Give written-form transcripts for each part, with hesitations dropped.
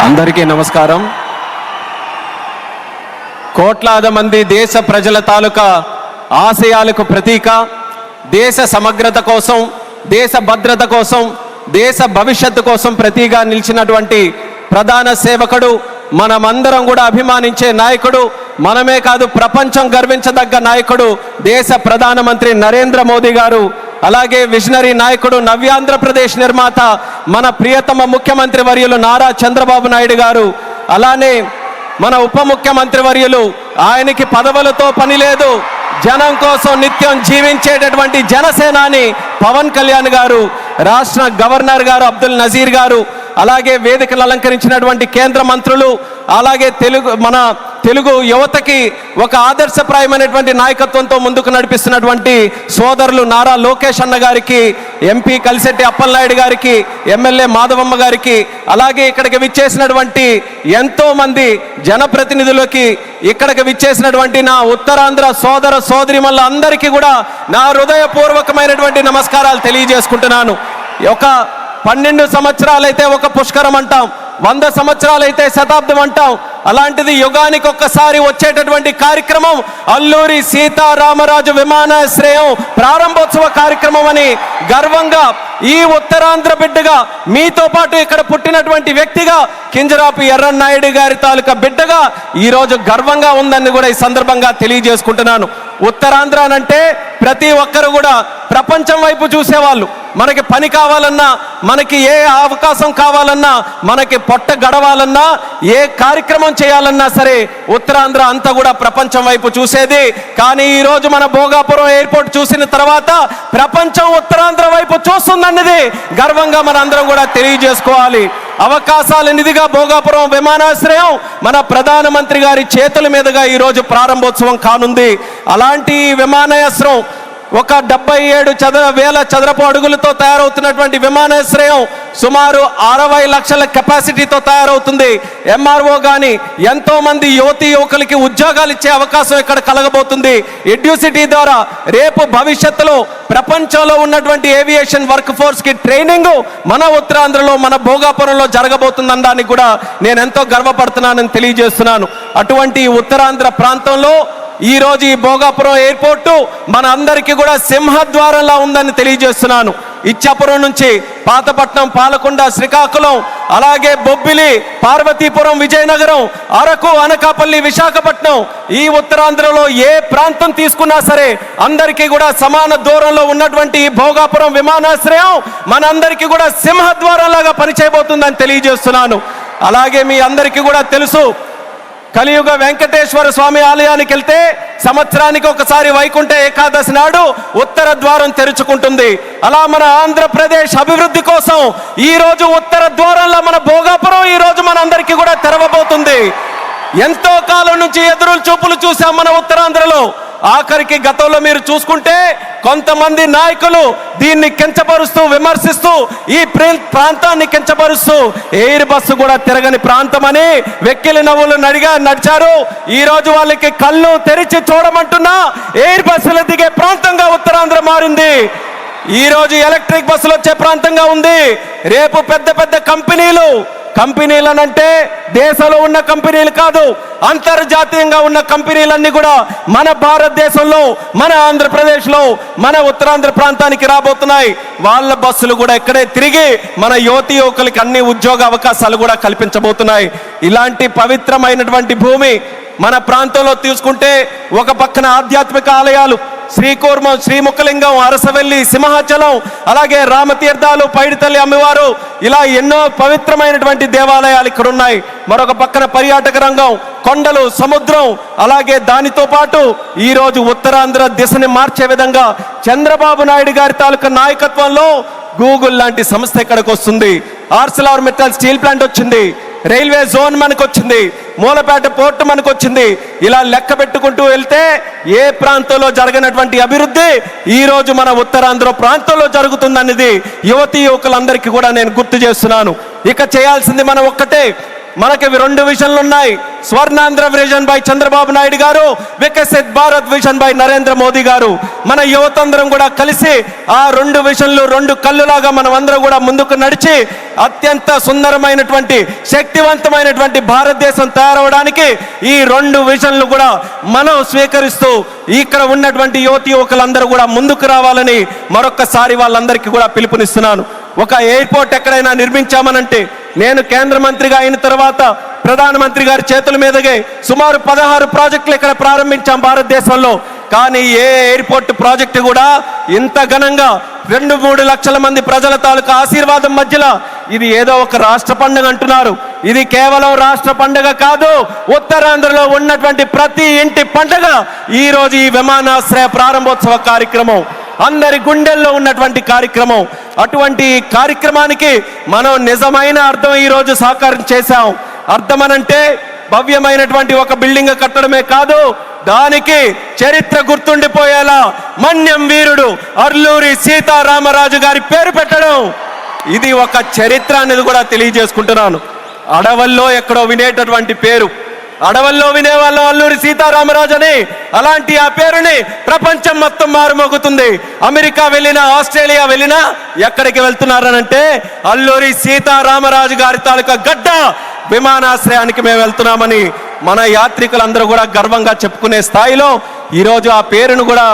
అందరికీ నమస్కారం. కోట్లాది మంది దేశ ప్రజల తాలూకా ఆశయాలకు ప్రతీక, దేశ సమగ్రత కోసం, దేశ భద్రత కోసం, దేశ భవిష్యత్తు కోసం ప్రతీగా నిలిచినటువంటి ప్రధాన సేవకుడు, మనమందరం కూడా అభిమానించే నాయకుడు, మనమే కాదు ప్రపంచం గర్వించదగ్గ నాయకుడు దేశ ప్రధానమంత్రి నరేంద్ర మోదీ గారు. అలాగే విజనరీ నాయకుడు, నవ్యాంధ్రప్రదేశ్ నిర్మాత మన ప్రియతమ ముఖ్యమంత్రి వర్యులు నారా చంద్రబాబు నాయుడు గారు. అలానే మన ఉప ముఖ్యమంత్రి వర్యులు, ఆయనకి పదవులతో పని లేదు, జనం కోసం నిత్యం జీవించేటటువంటి జనసేనాని పవన్ కళ్యాణ్ గారు, రాష్ట్ర గవర్నర్ గారు అబ్దుల్ నజీర్ గారు, అలాగే వేదికలు అలంకరించినటువంటి కేంద్ర మంత్రులు, అలాగే మన తెలుగు యువతకి ఒక ఆదర్శప్రాయమైనటువంటి నాయకత్వంతో ముందుకు నడిపిస్తున్నటువంటి సోదరులు నారా లోకేష్ అన్న గారికి, ఎంపీ కలిశెట్టి అప్పలనాయుడు గారికి, ఎమ్మెల్యే మాధవమ్మ గారికి, అలాగే ఇక్కడికి విచ్చేసినటువంటి ఎంతో మంది జనప్రతినిధులకి, ఇక్కడికి విచ్చేసినటువంటి నా ఉత్తరాంధ్ర సోదర సోదరిమల్ల అందరికీ కూడా నా హృదయపూర్వకమైనటువంటి నమస్కారాలు తెలియజేసుకుంటున్నాను. ఒక 12 సంవత్సరాలైతే ఒక పుష్కరం అంటాం, 100 సంవత్సరాలైతే శతాబ్దం అంటాం. అలాంటిది యుగానికి ఒక్కసారి వచ్చేటటువంటి కార్యక్రమం అల్లూరి సీతారామరాజు విమానాశ్రయం ప్రారంభోత్సవ కార్యక్రమం అని గర్వంగా ఈ ఉత్తరాంధ్ర బిడ్డగా, మీతో పాటు ఇక్కడ పుట్టినటువంటి వ్యక్తిగా, కింజరాపు ఎర్రన్నాయుడు గారి తాలూకా బిడ్డగా ఈరోజు గర్వంగా ఉందని కూడా ఈ సందర్భంగా తెలియజేసుకుంటున్నాను. ఉత్తరాంధ్ర అంటే ప్రతి ఒక్కరు కూడా ప్రపంచం వైపు చూసేవాళ్ళు. మనకి పని కావాలన్నా, మనకి ఏ అవకాశం కావాలన్నా, మనకి పొట్ట గడవాలన్నా, ఏ కార్యక్రమం చేయాలన్నా సరే ఉత్తరాంధ్ర అంతా కూడా ప్రపంచం వైపు చూసేది. కానీ ఈరోజు మన భోగాపురం ఎయిర్పోర్ట్ చూసిన తర్వాత ప్రపంచం ఉత్తరాంధ్ర వైపు చూస్తుందన్నది గర్వంగా మన అందరం కూడా తెలియజేసుకోవాలి. అవకాశాల నిధిగా భోగాపురం విమానాశ్రయం మన ప్రధానమంత్రి గారి చేతుల మీదుగా ఈరోజు ప్రారంభోత్సవం కానుంది. అలాంటి విమానాశ్రయం ఒక 77,000 చదరపు అడుగులతో తయారవుతున్నటువంటి విమానాశ్రయం సుమారు 60 లక్షల కెపాసిటీతో తయారవుతుంది. ఎంఆర్ఓ కానీ ఎంతో మంది యువతీ యువకులకి ఉద్యోగాలు ఇచ్చే అవకాశం ఇక్కడ కలగబోతుంది. ఎడ్యూసిటీ ద్వారా రేపు భవిష్యత్తులో ప్రపంచంలో ఉన్నటువంటి ఏవియేషన్ వర్క్ ఫోర్స్కి ట్రైనింగ్ మన ఉత్తరాంధ్రలో, మన భోగాపురంలో జరగబోతుందనడానికి కూడా నేను ఎంతో గర్వపడుతున్నానని తెలియజేస్తున్నాను. అటువంటి ఉత్తరాంధ్ర ప్రాంతంలో ఈరోజు ఈ భోగాపురం ఎయిర్పోర్టు మన అందరికీ కూడా సింహద్వారంలా ఉందని తెలియజేస్తున్నాను. ఇచ్చాపురం నుంచి పాతపట్నం, పాలకొండ, శ్రీకాకుళం, అలాగే బొబ్బిలి, పార్వతీపురం, విజయనగరం, అరకు, అనకాపల్లి, విశాఖపట్నం, ఈ ఉత్తరాంధ్రలో ఏ ప్రాంతం తీసుకున్నా సరే అందరికీ కూడా సమాన దూరంలో ఉన్నటువంటి ఈ భోగాపురం విమానాశ్రయం మనందరికీ కూడా సింహద్వారంలాగా పనిచేయబోతుందని తెలియజేస్తున్నాను. అలాగే మీ అందరికీ కూడా తెలుసు, కలియుగ వెంకటేశ్వర స్వామి ఆలయానికి వెళ్తే సంవత్సరానికి ఒకసారి వైకుంఠ ఏకాదశి నాడు ఉత్తర ద్వారం తెరుచుకుంటుంది. అలా మన ఆంధ్రప్రదేశ్ అభివృద్ధి కోసం ఈరోజు ఉత్తర ద్వారంలో మన భోగాపురం ఈరోజు మన అందరికీ కూడా తెరవబోతుంది. ఎంతో కాలం నుంచి ఎదురు చూపులు చూసాం మన ఉత్తరాంధ్రలో. ఆఖరికి గతంలో మీరు చూసుకుంటే కొంతమంది నాయకులు దీన్ని కించపరుస్తూ, విమర్శిస్తూ, ఈ ప్రాంతాన్ని కించపరుస్తూ ఎయిర్ బస్సు కూడా తిరగని ప్రాంతమని వెక్కిలి నవ్వులు నడిచారు. ఈ రోజు వాళ్ళకి కళ్ళు తెరిచి చూడమంటున్నా ఎయిర్ బస్సులు దిగే ప్రాంతంగా ఉత్తరాంధ్ర మారింది. ఈ రోజు ఎలక్ట్రిక్ బస్సులు వచ్చే ప్రాంతంగా ఉంది. రేపు పెద్ద పెద్ద కంపెనీలనంటే దేశంలో ఉన్న కంపెనీలు కాదు, అంతర్జాతీయంగా ఉన్న కంపెనీలన్నీ కూడా మన భారతదేశంలో, మన ఆంధ్రప్రదేశ్లో, మన ఉత్తరాంధ్ర ప్రాంతానికి రాబోతున్నాయి. వాళ్ళ బస్సులు కూడా ఇక్కడే తిరిగి మన యువతీ యువకులకి అన్ని ఉద్యోగ అవకాశాలు కూడా కల్పించబోతున్నాయి. ఇలాంటి పవిత్రమైనటువంటి భూమి మన ప్రాంతంలో తీసుకుంటే ఒక పక్కన ఆధ్యాత్మిక ఆలయాలు శ్రీకూర్మం, శ్రీముఖలింగం, అరసవెల్లి, సింహాచలం, అలాగే రామతీర్థాలు, పైడితల్లి అమ్మవారు, ఇలా ఎన్నో పవిత్రమైనటువంటి దేవాలయాలు ఇక్కడ ఉన్నాయి. మరొక పక్కన పర్యాటక రంగం, కొండలు, సముద్రం, అలాగే దానితో పాటు ఈరోజు ఉత్తరాంధ్ర దిశని మార్చే విధంగా చంద్రబాబు నాయుడు గారి తాలూకా నాయకత్వంలో గూగుల్ లాంటి సంస్థ ఇక్కడికి వస్తుంది. ఆర్సిలార్ మెటల్ స్టీల్ ప్లాంట్ వచ్చింది, రైల్వే జోన్ మనకు వచ్చింది, మూలపేట పోర్టు మనకు వచ్చింది. ఇలా లెక్క పెట్టుకుంటూ వెళ్తే ఏ ప్రాంతంలో జరగనటువంటి అభివృద్ధి ఈరోజు మన ఉత్తరాంధ్ర ప్రాంతంలో జరుగుతుందనేది యువతీ యువకులందరికీ కూడా నేను గుర్తు చేస్తున్నాను. ఇక చేయాల్సింది మనం ఒక్కటే, మనకి రెండు విజన్లు ఉన్నాయి. స్వర్ణాంధ్ర విజన్ బై చంద్రబాబు నాయుడు గారు, వికసిత్ భారత్ విజన్ బై నరేంద్ర మోదీ గారు. మన యువతందరం కూడా కలిసి ఆ రెండు విజన్లు రెండు కళ్ళులాగా మనం అందరం కూడా ముందుకు నడిచి అత్యంత సుందరమైనటువంటి శక్తివంతమైనటువంటి భారతదేశం తయారవడానికి ఈ రెండు విజన్లు కూడా మనం స్వీకరిస్తూ ఇక్కడ ఉన్నటువంటి యువకులందరూ కూడా ముందుకు రావాలని మరొక్కసారి వాళ్ళందరికీ కూడా పిలుపునిస్తున్నాను. ఒక ఎయిర్పోర్ట్ ఎక్కడైనా నిర్మించామనంటే, నేను కేంద్ర మంత్రిగా అయిన తర్వాత ప్రధానమంత్రి గారి చేతుల మీదగే సుమారు 16 ప్రాజెక్టులు ఇక్కడ ప్రారంభించాం భారతదేశంలో. కానీ ఏ ఎయిర్పోర్ట్ ప్రాజెక్టు కూడా ఇంత ఘనంగా 2-3 లక్షల మంది ప్రజల తాలూకా ఆశీర్వాదం మధ్యలో ఇది ఏదో ఒక రాష్ట్ర పండుగ అంటున్నారు. ఇది కేవలం రాష్ట్ర పండుగ కాదు, ఉత్తరాంధ్రలో ఉన్నటువంటి ప్రతి ఇంటి పండుగ ఈరోజు ఈ విమానాశ్రయ ప్రారంభోత్సవ కార్యక్రమం, అందరి గుండెల్లో ఉన్నటువంటి కార్యక్రమం. అటువంటి కార్యక్రమానికి మనం నిజమైన అర్థం ఈరోజు సాకారం చేశాం. అర్థమనంటే భవ్యమైనటువంటి ఒక బిల్డింగ్ కట్టడమే కాదు, దానికి చరిత్ర గుర్తుండిపోయేలా మన్యం వీరుడు అల్లూరి సీతారామరాజు గారి పేరు పెట్టడం, ఇది ఒక చరిత్ర అనేది కూడా తెలియజేసుకుంటున్నాను. అడవుల్లో ఎక్కడో వినేటటువంటి పేరు, అడవుల్లో వినేవాళ్ళు అల్లూరి సీతారామరాజు అని. అలాంటి ఆ పేరుని ప్రపంచం మొత్తం మారుమోగుతుంది. అమెరికా వెళ్ళినా, ఆస్ట్రేలియా వెళ్ళినా ఎక్కడికి వెళ్తున్నారనంటే అల్లూరి సీతారామరాజు గారి తాలూకా గడ్డ విమానాశ్రయానికి మేము వెళ్తున్నామని మన యాత్రికులందరూ కూడా గర్వంగా చెప్పుకునే స్థాయిలో ఈరోజు ఆ పేరును కూడా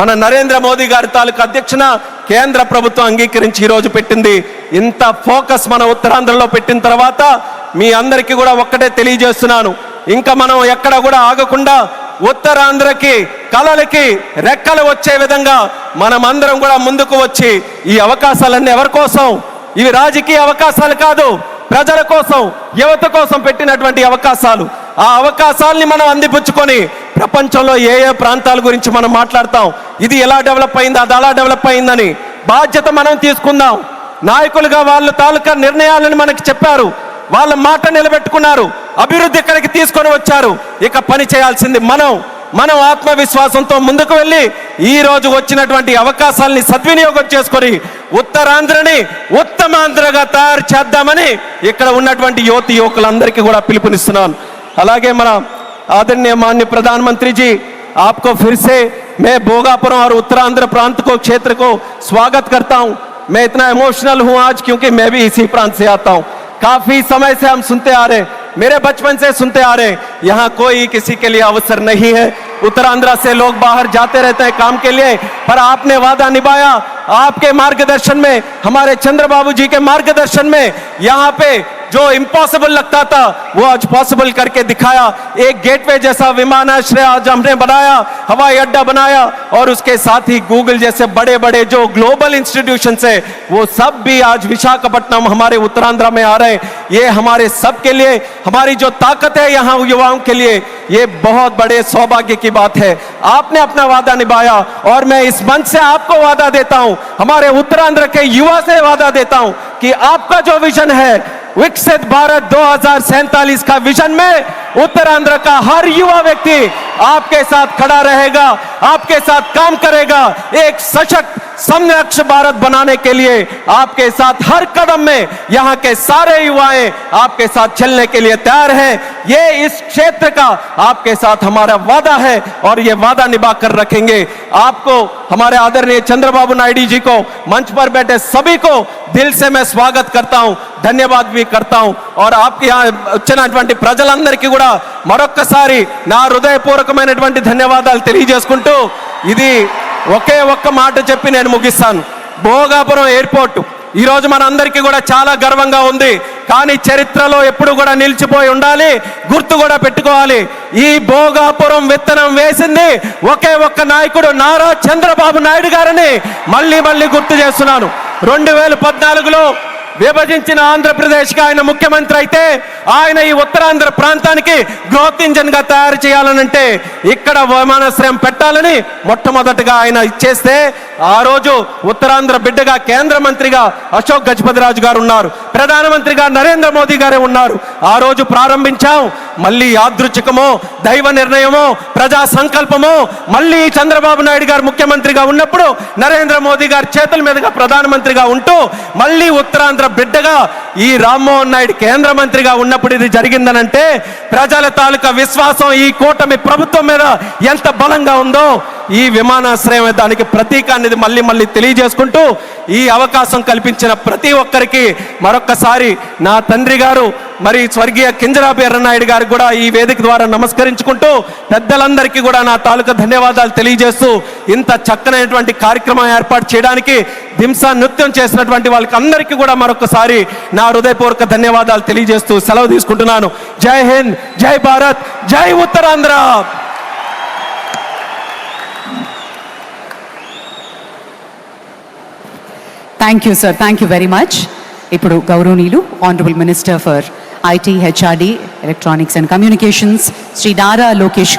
మన నరేంద్ర మోదీ గారి తాలూకా అధ్యక్షన కేంద్ర ప్రభుత్వం అంగీకరించి ఈరోజు పెట్టింది. ఇంత ఫోకస్ మన ఉత్తరాంధ్రలో పెట్టిన తర్వాత మీ అందరికీ కూడా ఒక్కటే తెలియజేస్తున్నాను, ఇంకా మనం ఎక్కడ కూడా ఆగకుండా ఉత్తరాంధ్రకి కళలకి రెక్కలు వచ్చే విధంగా మనమందరం కూడా ముందుకు వచ్చి ఈ అవకాశాలన్నీ ఎవరి కోసం? ఇవి రాజకీయ అవకాశాలు కాదు, ప్రజల కోసం, యువత కోసం పెట్టినటువంటి అవకాశాలు. ఆ అవకాశాలని మనం అందిపుచ్చుకొని ప్రపంచంలో ఏ ఏ ప్రాంతాల గురించి మనం మాట్లాడతాం, ఇది ఎలా డెవలప్ అయింది, అది అలా డెవలప్ అయిందని బాధ్యత మనం తీసుకుందాం. నాయకులుగా వాళ్ళ తాలూకా నిర్ణయాలను మనకి చెప్పారు, వాళ్ళ మాట నిలబెట్టుకున్నారు, అభివృద్ధి ఇక్కడికి తీసుకొని వచ్చారు. ఇక పని చేయాల్సింది మనం ఆత్మవిశ్వాసంతో ముందుకు వెళ్ళి ఈ రోజు వచ్చినటువంటి అవకాశాలని సద్వినియోగం చేసుకొని ఉత్తరాంధ్రని ఉత్తమాంధ్రగా తయారు చేద్దామని ఇక్కడ ఉన్నటువంటి యువకులందరికీ కూడా పిలుపునిస్తున్నాను. అలాగే మన आदरणीय माननीय प्रधानमंत्री जी, आपको फिर से मैं भोगापुर और उत्तरांध्र प्रांत को क्षेत्र को स्वागत करता हूं. मैं इतना इमोशनल हूं आज क्योंकि मैं भी इसी प्रांत से आता हूं. काफी समय से हम सुनते आ रहे, मेरे बचपन से सुनते आ रहे, यहाँ कोई किसी के लिए अवसर नहीं है. उत्तरांध्र से लोग बाहर जाते रहते हैं काम के लिए, पर आपने वादा निभाया. आपके मार्गदर्शन में, हमारे चंद्रबाबू जी के मार्गदर्शन में यहाँ पे जो इम्पॉसिबल लगता था वो आज पॉसिबल करके दिखाया. एक गेटवे जैसा विमानाश्रय आज हमने बनाया, हवाई अड्डा बनाया, और उसके साथ ही गूगल जैसे बड़े बड़े जो ग्लोबल इंस्टीट्यूशन है वो सब भी आज विशाखापट्टनम हमारे उत्तरांध्र में आ रहे हैं. ये हमारे सब के लिए, हमारी जो ताकत है यहाँ युवाओं के लिए, ये बहुत बड़े सौभाग्य की बात है. आपने अपना वादा निभाया और मैं इस मंच से आपको वादा देता हूँ, हमारे उत्तरांध्र के युवा से वादा देता हूँ कि आपका जो विजन है विकसित भारत 2047 का विजन में उत्तरांध्र का हर युवा व्यक्ति आपके साथ खड़ा रहेगा, आपके साथ काम करेगा. एक सशक्त समृद्ध भारत बनाने के लिए आपके साथ हर कदम में यहाँ के सारे युवाएं आपके साथ चलने के लिए तैयार हैं. ये इस क्षेत्र का आपके साथ हमारा वादा है और ये वादा निभा कर रखेंगे. आपको, हमारे आदरणीय चंद्रबाबू नायडू जी को, मंच पर बैठे सभी को दिल से मैं स्वागत करता हूं, ధన్యవాద भी करता हूं. और आपके यहाँ వచ్చినటువంటి ప్రజలందరికీ కూడా మరొక్కసారి నా హృదయపూర్వకమైనటువంటి ధన్యవాదాలు తెలియజేసుకుంటూ ఇది ఒకే ఒక్క మాట చెప్పి నేను ముగిస్తాను. భోగాపురం ఎయిర్పోర్ట్ ఈరోజు మనందరికీ కూడా చాలా గర్వంగా ఉంది, కానీ చరిత్రలో ఎప్పుడు కూడా నిలిచిపోయి ఉండాలి, గుర్తు కూడా పెట్టుకోవాలి. ఈ భోగాపురం విత్తనం వేసింది ఒకే ఒక్క నాయకుడు, నారా చంద్రబాబు నాయుడు గారని మళ్ళీ గుర్తు చేస్తున్నాను. 2014లో విభజించిన ఆంధ్రప్రదేశ్కి ఆయన ముఖ్యమంత్రి అయితే ఆయన ఈ ఉత్తరాంధ్ర ప్రాంతానికి గ్రోత్ ఇంజన్ గా తయారు చేయాలనంటే ఇక్కడ విమానాశ్రయం పెట్టాలని మొట్టమొదటిగా ఆయన ఇచ్చేస్తే ఆ రోజు ఉత్తరాంధ్ర బిడ్డగా కేంద్ర మంత్రిగా అశోక్ గజపతిరాజు గారు ఉన్నారు, ప్రధానమంత్రిగా నరేంద్ర మోదీ గారే ఉన్నారు. ఆ రోజు ప్రారంభించాం. మళ్ళీ యాదృచ్ఛికమో దైవ నిర్ణయమో ప్రజా సంకల్పమో మళ్ళీ చంద్రబాబు నాయుడు గారు ముఖ్యమంత్రిగా ఉన్నప్పుడు నరేంద్ర మోదీ గారి చేతుల మీదుగా ప్రధానమంత్రిగా ఉంటూ మళ్ళీ ఉత్తరాంధ్ర బిడ్డగా ఈ రామ్మోహన్ నాయుడు కేంద్ర మంత్రిగా ఉన్నప్పుడు ఇది జరిగిందనంటే ప్రజల తాలూకా విశ్వాసం ఈ కూటమి ప్రభుత్వం మీద ఎంత బలంగా ఉందో ఈ విమానాశ్రయం దానికి ప్రతీక అనేది మళ్ళీ తెలియజేసుకుంటూ ఈ అవకాశం కల్పించిన ప్రతి ఒక్కరికి మరొక్కసారి నా తండ్రి గారు మరి స్వర్గీయ కింజరాపు ఎర్రనాయుడు గారికి కూడా ఈ వేదిక ద్వారా నమస్కరించుకుంటూ పెద్దలందరికీ కూడా నా తాలూకా ధన్యవాదాలు తెలియజేస్తూ ఇంత చక్కనైనటువంటి కార్యక్రమం ఏర్పాటు చేయడానికి దింసా నృత్యం చేసినటువంటి వాళ్ళకి అందరికీ కూడా మరొకసారి నా హృదయపూర్వక ధన్యవాదాలు తెలియజేస్తూ సెలవు తీసుకుంటున్నాను. జై హింద్, జై భారత్, జై Uttarandhra. Thank you sir, thank you very much. ఇప్పుడు గౌరవనీయులు honourable minister for IT, HRD, electronics and communications Shri Nara Lokesh